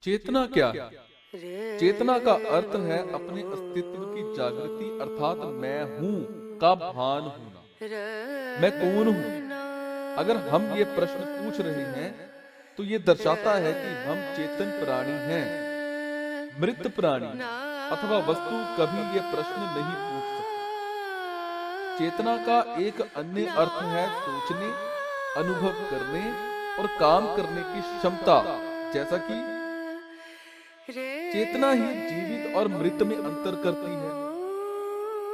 चेतना क्या है? चेतना का अर्थ है अपने अस्तित्व की जागृति, अर्थात मैं हूं का भान होना। मैं कौन हूं? अगर हम ये प्रश्न पूछ रहे हैं तो ये दर्शाता है कि हम चेतन प्राणी हैं। मृत प्राणी अथवा वस्तु कभी ये प्रश्न नहीं पूछ सकते। चेतना का एक अन्य अर्थ है सोचने, अनुभव करने और काम करने की क्षमता। जैसा कि चेतना ही जीवित और मृत में अंतर करती है।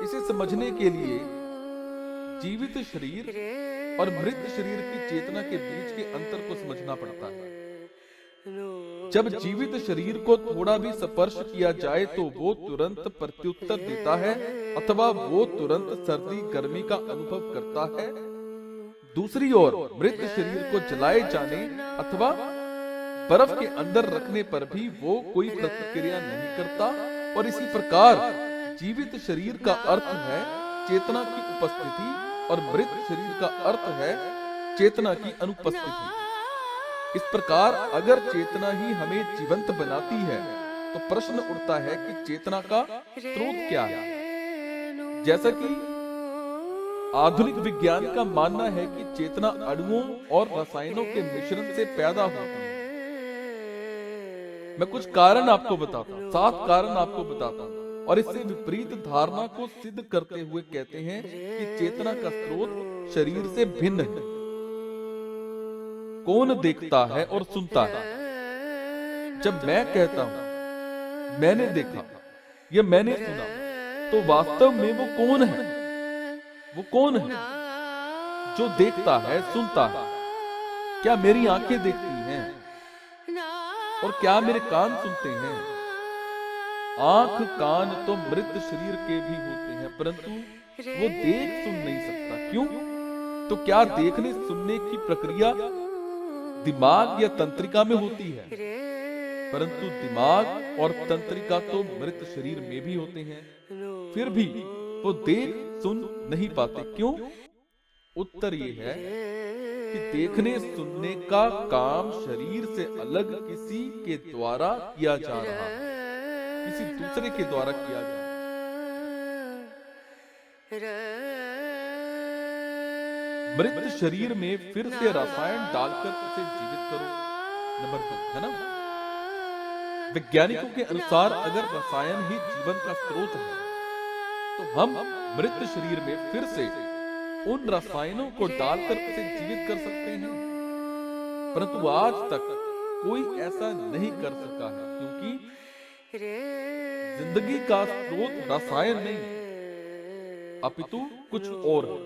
इसे समझने के लिए जीवित शरीर और मृत शरीर की चेतना के बीच के अंतर को समझना पड़ता है। जब जीवित शरीर को थोड़ा भी स्पर्श किया जाए तो वो तुरंत प्रत्युत्तर देता है अथवा वो तुरंत सर्दी गर्मी का अनुभव करता है। दूसरी ओर मृत शरीर को जलाए जाने अथवा बर्फ के अंदर रखने पर भी वो कोई प्रतिक्रिया नहीं करता। और इसी प्रकार जीवित शरीर का अर्थ है चेतना की उपस्थिति और मृत शरीर का अर्थ है चेतना की अनुपस्थिति। इस प्रकार अगर चेतना ही हमें जीवंत बनाती है तो प्रश्न उठता है कि चेतना का स्रोत क्या है। जैसा कि आधुनिक विज्ञान का मानना है कि चेतना अणुओं और रसायनों के मिश्रण से पैदा होती है। मैं कुछ कारण आपको बताता हूं, 7 कारण आपको बताता हूं और इससे विपरीत धारणा को सिद्ध करते हुए कहते हैं कि चेतना का स्रोत शरीर से भिन्न है। कौन देखता है और सुनता है? जब मैं कहता हूं मैंने देखा या मैंने सुना तो वास्तव में वो कौन है? वो कौन है जो देखता है, सुनता है? क्या मेरी आंखें देखती हैं और क्या मेरे कान सुनते हैं? आंख कान तो मृत शरीर के भी होते हैं परंतु वो देख सुन नहीं सकता। क्यों? तो क्या देखने सुनने की प्रक्रिया दिमाग या तंत्रिका में होती है? परंतु दिमाग और तंत्रिका तो मृत शरीर में भी होते हैं, फिर भी वो देख सुन नहीं पाते। क्यों? उत्तर ये है कि देखने सुनने का काम शरीर से अलग किसी के द्वारा किया जा रहा है, किसी दूसरे के द्वारा किया जा रहा है। मृत शरीर में फिर से रसायन डालकर उसे जीवित करो। नंबर 2 है ना। वैज्ञानिकों के अनुसार अगर रसायन ही जीवन का स्रोत है तो हम मृत शरीर में फिर से उन रसायनों को डालकर उसे जीवित कर सकते हैं। परंतु आज तक कोई ऐसा नहीं कर सका है क्योंकि जिंदगी का स्रोत रसायन नहीं अपितु कुछ और है।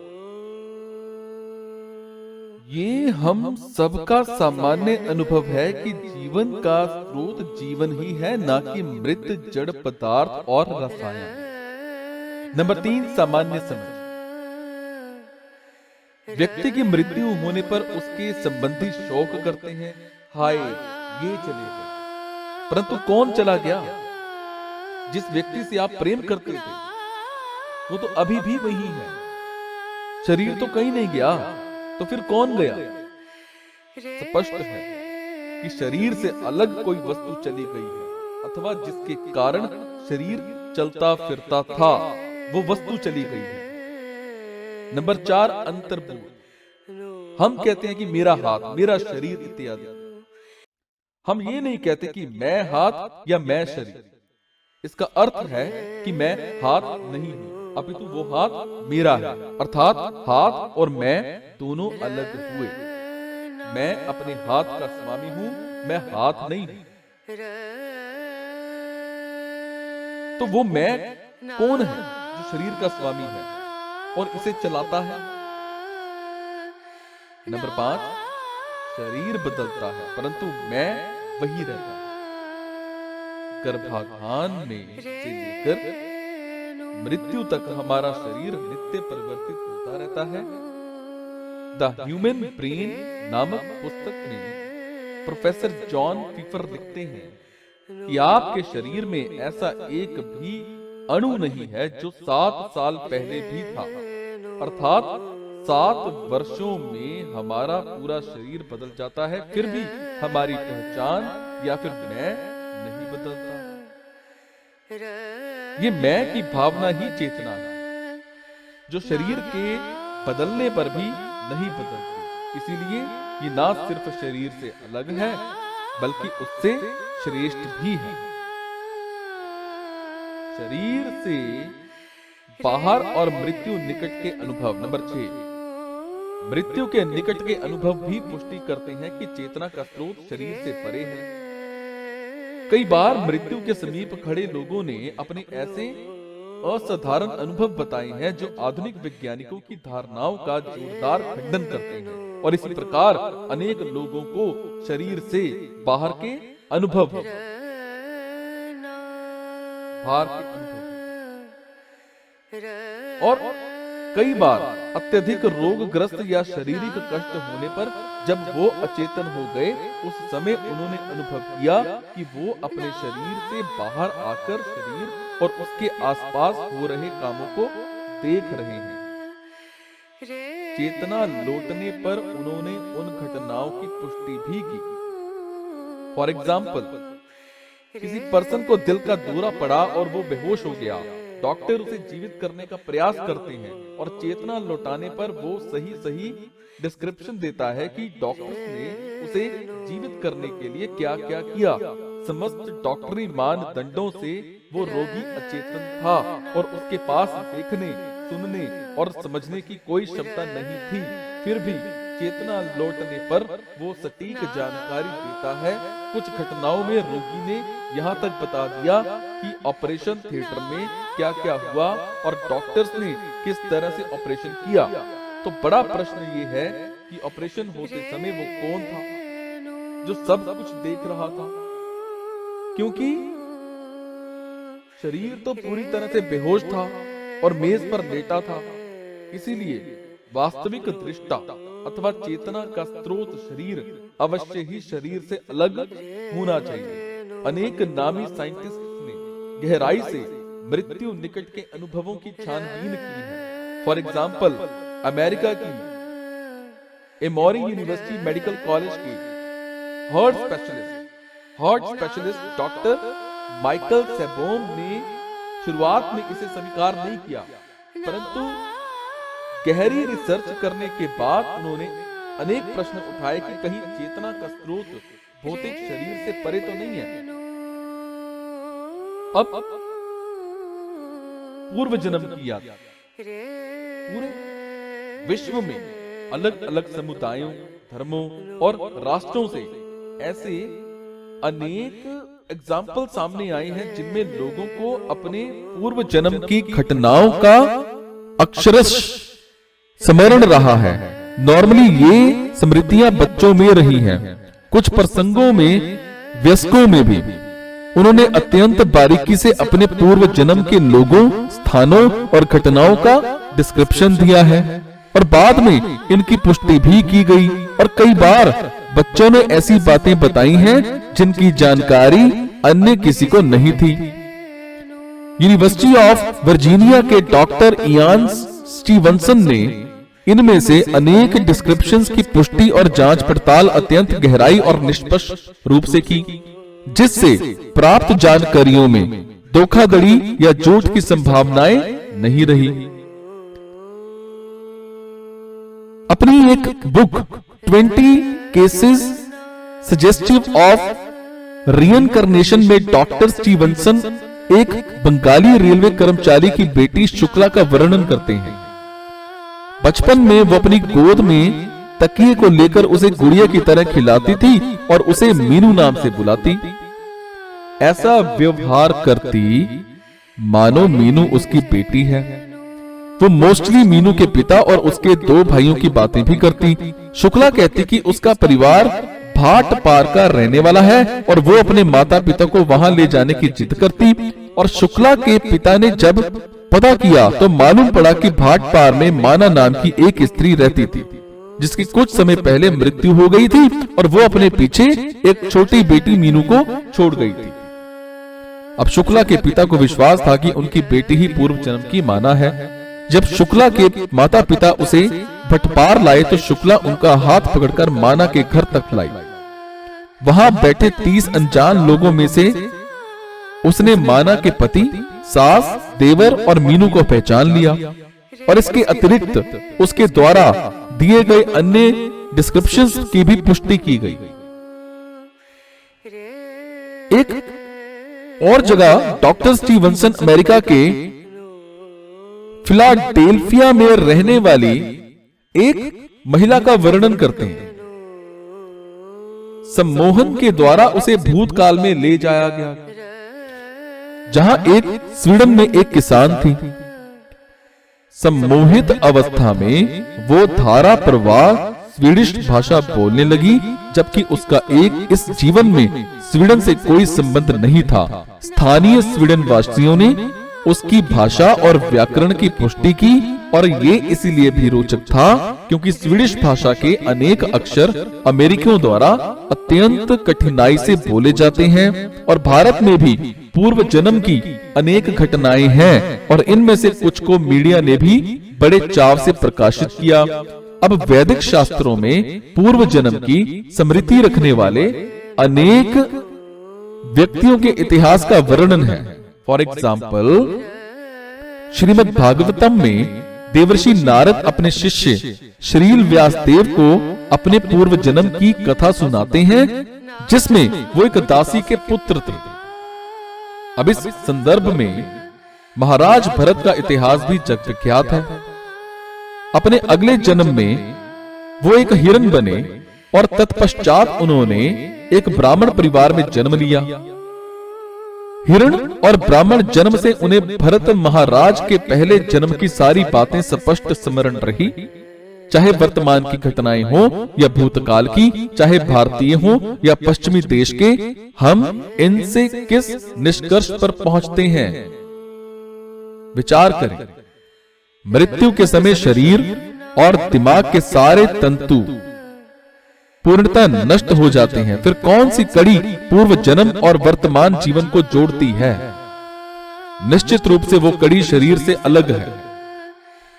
ये हम सबका सामान्य अनुभव है कि जीवन का स्रोत जीवन ही है, ना कि मृत जड़ पदार्थ और रसायन। नंबर 3 सामान्य समझ। व्यक्ति की मृत्यु होने पर उसके संबंधी शोक करते हैं, हाय ये चले गए। परंतु कौन चला गया? जिस व्यक्ति से आप प्रेम करते थे वो तो अभी भी वही है। शरीर तो कहीं नहीं गया, तो फिर कौन गया? स्पष्ट है कि शरीर से अलग कोई वस्तु चली गई है अथवा जिसके कारण शरीर चलता फिरता था वो वस्तु चली गई है। नंबर 4 अंतर्बोध। हम कहते हैं कि मेरा हाथ, मेरा शरीर इत्यादि। हम ये नहीं कहते कि मैं हाथ या मैं शरीर। इसका अर्थ है कि मैं हाथ नहीं हूं अपितु वो हाथ मेरा है, अर्थात हाथ और मैं दोनों अलग हुए। मैं अपने हाथ का स्वामी हूं, मैं हाथ नहीं हूं। तो वो मैं कौन है जो शरीर का स्वामी है और इसे चलाता है? नंबर 5 शरीर बदलता है परंतु मैं वही रहता है। गर्भाधान में से लेकर मृत्यु तक हमारा शरीर नित्य परिवर्तित होता रहता है। द ह्यूमन ब्रेन नामक पुस्तक में प्रोफेसर जॉन फीफर लिखते हैं कि आपके शरीर में ऐसा एक भी अणु नहीं है जो 7 साल पहले भी था। अर्थात 7 वर्षों में हमारा पूरा शरीर बदल जाता है, फिर भी हमारी पहचान या फिर मैं नहीं बदलता। ये मैं की भावना ही चेतना है, जो शरीर के बदलने पर भी नहीं बदलती। इसीलिए ये ना सिर्फ शरीर से अलग है, बल्कि उससे श्रेष्ठ भी है। शरीर से बाहर और मृत्यु निकट के अनुभव। नंबर 6, मृत्यु के निकट के अनुभव भी पुष्टि करते हैं कि चेतना का स्रोत शरीर से परे है। कई बार मृत्यु के समीप खड़े लोगों ने अपने ऐसे असाधारण अनुभव बताए हैं जो आधुनिक वैज्ञानिकों की धारणाओं का जोरदार खंडन करते हैं। और इसी प्रकार अनेक लोगों को शरीर से बाहर के अनुभव और कई बार अत्यधिक रोगग्रस्त या शारीरिक कष्ट होने पर जब वो अचेतन हो गए, उस समय उन्होंने अनुभव किया कि वो अपने शरीर से बाहर आकर शरीर और उसके आसपास हो रहे कामों को देख रहे हैं। चेतना लौटने पर उन्होंने उन घटनाओं की पुष्टि भी की। फॉर एग्जाम्पल, किसी पर्सन को दिल का दौरा पड़ा और वो बेहोश हो गया। डॉक्टर उसे जीवित करने का प्रयास करते हैं और चेतना लौटाने पर वो सही डिस्क्रिप्शन देता है कि डॉक्टर्स ने उसे जीवित करने के लिए क्या क्या किया। समस्त डॉक्टरी मानदंडों से वो रोगी अचेतन था और उसके पास देखने, सुनने और समझने की कोई क्षमता नहीं थी। फिर भी चेतना लौटने पर वो सटीक जानकारी देता है। कुछ घटनाओं में रोगी ने यहाँ तक बता दिया कि ऑपरेशन थिएटर में क्या क्या हुआ और डॉक्टर्स ने किस तरह से ऑपरेशन किया। तो बड़ा प्रश्न ये है कि ऑपरेशन होते समय वो कौन था जो सब कुछ देख रहा था? क्योंकि शरीर तो पूरी तरह से बेहोश था और मेज पर लेटा था। इसीलिए वास्तविक दृष्टा अथवा चेतना का स्रोत शरीर अवश्य ही शरीर से अलग होना चाहिए। अनेक नामी साइंटिस्ट ने गहराई से मृत्यु निकट के अनुभवों की छानबीन की है। फॉर एग्जाम्पल, अमेरिका की एमोरी यूनिवर्सिटी मेडिकल कॉलेज के हार्ट स्पेशलिस्ट डॉक्टर माइकल सेबोम ने शुरुआत में इसे स्वीकार नहीं किया, परंतु गहरी रिसर्च करने के बाद उन्होंने अनेक प्रश्न उठाए कि कहीं चेतना का स्रोत भौतिक शरीर से परे तो नहीं है। अब पूर्व जन्म की याद। पूरे विश्व में अलग अलग समुदायों, धर्मों और राष्ट्रों से ऐसे अनेक एग्जाम्पल सामने आए हैं जिनमें लोगों को अपने पूर्व जन्म की घटनाओं का अक्षरश स्मरण रहा है। नॉर्मली ये स्मृतियां बच्चों में रही हैं। कुछ प्रसंगों में वयस्कों में भी उन्होंने अत्यंत बारीकी से अपने पूर्व जन्म के लोगों, स्थानों और घटनाओं का डिस्क्रिप्शन दिया है और बाद में इनकी पुष्टि भी की गई। और कई बार बच्चों ने ऐसी बातें बताई हैं जिनकी जानकारी अन्य किसी को नहीं थी। यूनिवर्सिटी ऑफ वर्जीनिया के डॉक्टर इयान स्टीवनसन ने इनमें से अनेक डिस्क्रिप्शंस की पुष्टि और जांच पड़ताल अत्यंत गहराई और निष्पक्ष रूप से की, जिससे प्राप्त जानकारियों में धोखाधड़ी या झूठ की संभावनाएं नहीं रही। अपनी एक बुक 20 केसेस सजेस्टिव ऑफ रिइनकार्नेशन में डॉक्टर स्टीवनसन एक बंगाली रेलवे कर्मचारी की बेटी शुक्ला का वर्णन करते हैं। बचपन में वो अपनी गोद में तकिए को लेकर उसे गुड़िया की तरह खिलाती थी और उसे मीनू नाम से बुलाती। ऐसा व्यवहार करती मानो मीनू उसकी बेटी है। वो मोस्टली मीनू के पिता और उसके 2 भाइयों की बातें भी करती। शुक्ला कहती कि उसका परिवार भाट पार का रहने वाला है और वो अपने माता पिता को वहां ले जाने की जिद करती। और शुक्ला के पिता ने जब पता किया तो मालूम पड़ा कि भाट पार में माना नाम की एक स्त्री रहती थी, जिसकी कुछ समय पहले मृत्यु हो गई थी और वो अपने पीछे एक छोटी बेटी मीनू को छोड़ गई थी। अब शुक्ला के पिता को विश्वास था कि उनकी बेटी ही पूर्व जन्म की माना है। जब शुक्ला के माता पिता उसे भटपार लाए तो शुक्ला उनका हाथ पकड़कर माना के घर तक लाई। वहां बैठे 30 अनजान लोगों में से उसने माना के पति, सास, देवर और मीनू को पहचान लिया और इसके अतिरिक्त उसके द्वारा दिए गए अन्य डिस्क्रिप्शंस की भी पुष्टि की गई। एक और जगह डॉक्टर स्टीवनसन अमेरिका के फिलाडेल्फिया में रहने वाली एक महिला का वर्णन करते हैं। सम्मोहन के द्वारा उसे भूतकाल में ले जाया गया, जहां एक स्वीडन में एक किसान थी। सम्मोहित अवस्था में वो धारा प्रवाह स्वीडिश भाषा बोलने लगी, जबकि उसका एक इस जीवन में स्वीडन से कोई संबंध नहीं था। स्थानीय स्वीडन वासियों ने उसकी भाषा और व्याकरण की पुष्टि की और ये इसीलिए भी रोचक था क्योंकि स्वीडिश भाषा के अनेक अक्षर अमेरिकियों द्वारा अत्यंत कठिनाई से बोले जाते हैं और भारत में भी पूर्व जन्म की अनेक घटनाएं हैं और इनमें से कुछ को मीडिया ने भी बड़े चाव से प्रकाशित किया। अब वैदिक शास्त्रों में पूर्व जन्म की स्मृति रखने वाले अनेक व्यक्तियों के इतिहास का वर्णन है। फॉर एग्जाम्पल, श्रीमद् भागवतम में देवर्षि नारद अपने शिष्य श्रील व्यासदेव को अपने पूर्व जन्म की कथा सुनाते हैं, जिसमें वो एक दासी के पुत्र थे। अब इस संदर्भ में महाराज भरत का इतिहास भी जग विख्यात है। अपने अगले जन्म में वो एक हिरण बने और तत्पश्चात उन्होंने एक ब्राह्मण परिवार में जन्म लिया। हिरण और ब्राह्मण जन्म से उन्हें भरत महाराज के पहले जन्म की सारी बातें स्पष्ट स्मरण रही, चाहे वर्तमान की घटनाएं हो या भूतकाल की, चाहे भारतीय हो या पश्चिमी देश के। हम इनसे किस निष्कर्ष पर पहुंचते हैं? विचार करें। मृत्यु के समय शरीर और दिमाग के सारे तंतु पूर्णतः नष्ट हो जाते हैं। फिर कौन सी कड़ी पूर्व जन्म और वर्तमान जीवन को जोड़ती है? निश्चित रूप से वो कड़ी शरीर से अलग है,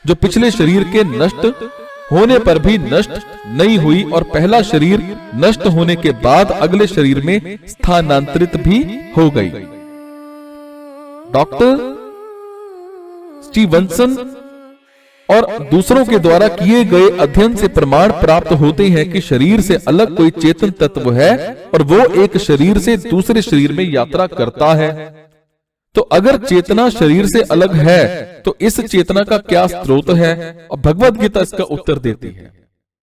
जो पिछले शरीर के नष्ट होने पर भी नष्ट नहीं हुई और पहला शरीर नष्ट होने के बाद अगले शरीर में स्थानांतरित भी हो गई। डॉक्टर स्टीवनसन और दूसरों के द्वारा किए गए अध्ययन से प्रमाण प्राप्त होते हैं कि शरीर से अलग कोई चेतन तत्व है और वो एक शरीर से दूसरे शरीर में यात्रा करता है। तो अगर चेतना शरीर से अलग है तो इस चेतना का क्या स्रोत है? और भगवद गीता इसका उत्तर देती है।